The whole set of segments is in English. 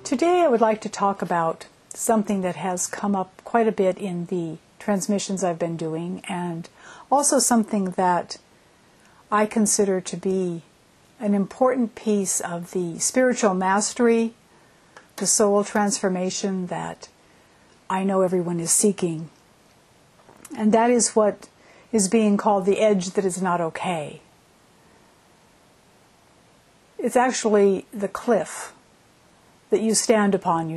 Today I would like to talk about something that has come up quite a bit in the transmissions I've been doing, and also something that I consider to be an important piece of the spiritual mastery, the soul transformation that I know everyone is seeking. And that is what is being called the edge that is not okay. It's actually the cliff that you stand upon,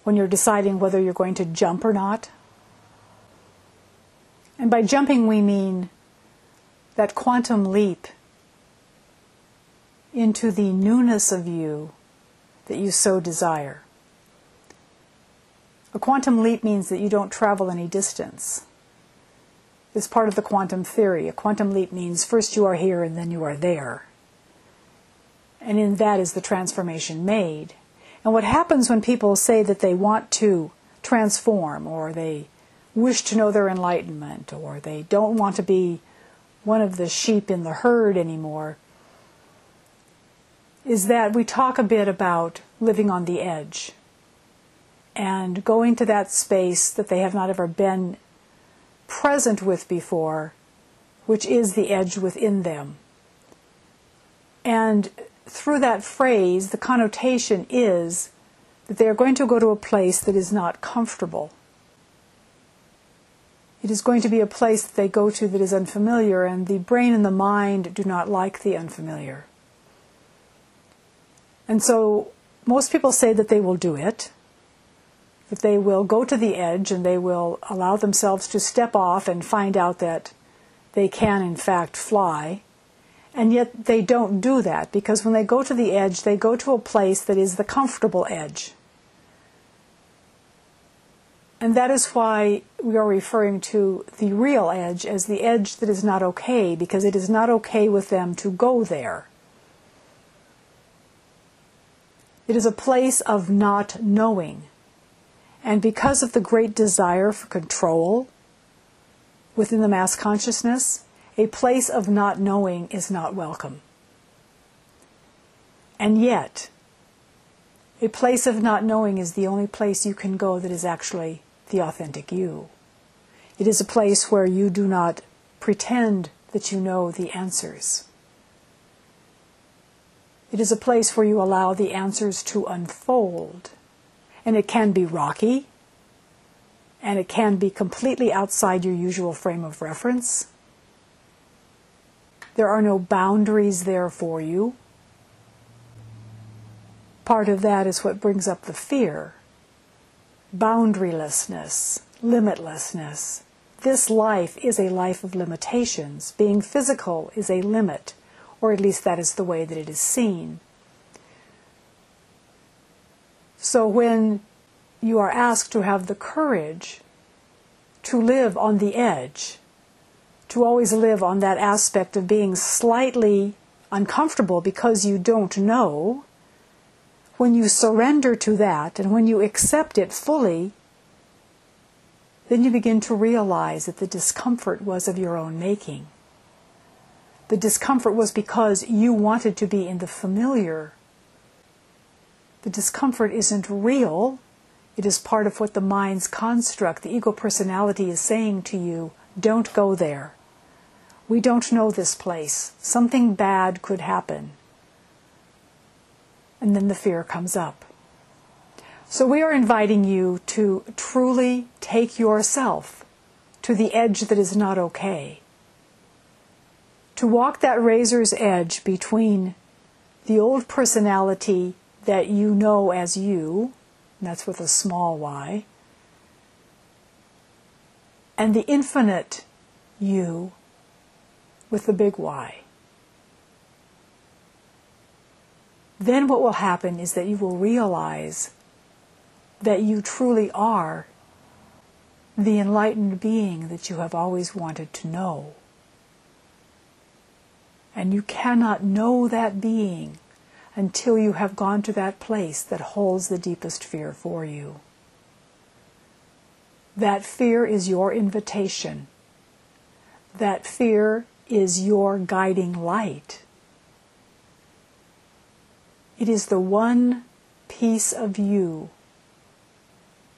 when you're deciding whether you're going to jump or not. And by jumping we mean that quantum leap into the newness of you that you so desire. A quantum leap means that you don't travel any distance. It's part of the quantum theory. A quantum leap means first you are here and then you are there. And in that is the transformation made. And what happens when people say that they want to transform, or they wish to know their enlightenment, or they don't want to be one of the sheep in the herd anymore, is that we talk a bit about living on the edge and going to that space that they have not ever been present with before, which is the edge within them. And through that phrase, the connotation is that they are going to go to a place that is not comfortable. It is going to be a place that they go to that is unfamiliar, and the brain and the mind do not like the unfamiliar. And so most people say that they will do it, that they will go to the edge and they will allow themselves to step off and find out that they can in fact fly. And yet they don't do that, because when they go to the edge, they go to a place that is the comfortable edge. And that is why we are referring to the real edge as the edge that is not okay, because it is not okay with them to go there. It is a place of not knowing. And because of the great desire for control within the mass consciousness, a place of not knowing is not welcome. And yet, a place of not knowing is the only place you can go that is actually the authentic you. It is a place where you do not pretend that you know the answers. It is a place where you allow the answers to unfold. And it can be rocky, and it can be completely outside your usual frame of reference. There are no boundaries there for you. Part of that is what brings up the fear. Boundarylessness, limitlessness. This life is a life of limitations. Being physical is a limit, or at least that is the way that it is seen. So when you are asked to have the courage to live on the edge, to always live on that aspect of being slightly uncomfortable because you don't know, when you surrender to that and when you accept it fully, then you begin to realize that the discomfort was of your own making. The discomfort was because you wanted to be in the familiar. The discomfort isn't real. It is part of what the mind's construct, the ego personality, is saying to you, don't go there. We don't know this place. Something bad could happen. And then the fear comes up. So we are inviting you to truly take yourself to the edge that is not okay. To walk that razor's edge between the old personality that you know as you, and that's with a small y, and the infinite you with the big Y. Then what will happen is that you will realize that you truly are the enlightened being that you have always wanted to know. And you cannot know that being until you have gone to that place that holds the deepest fear for you. That fear is your invitation. That fear is your guiding light. It is the one piece of you,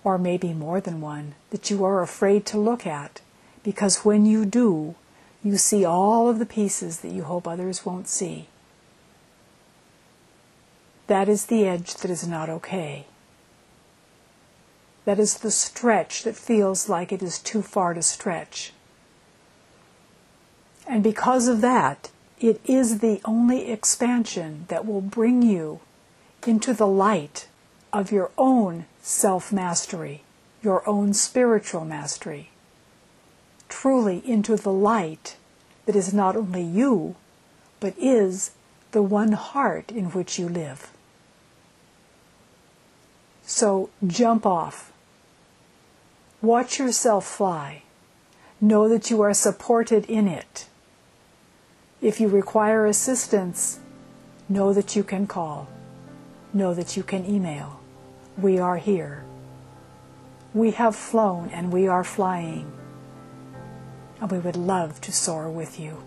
or maybe more than one, that you are afraid to look at, because when you do, you see all of the pieces that you hope others won't see. That is the edge that is not okay. That is the stretch that feels like it is too far to stretch. And because of that, it is the only expansion that will bring you into the light of your own self-mastery, your own spiritual mastery. Truly into the light that is not only you, but is the one heart in which you live. So jump off. Watch yourself fly. Know that you are supported in it. If you require assistance, know that you can call. Know that you can email. We are here. We have flown and we are flying. And we would love to soar with you.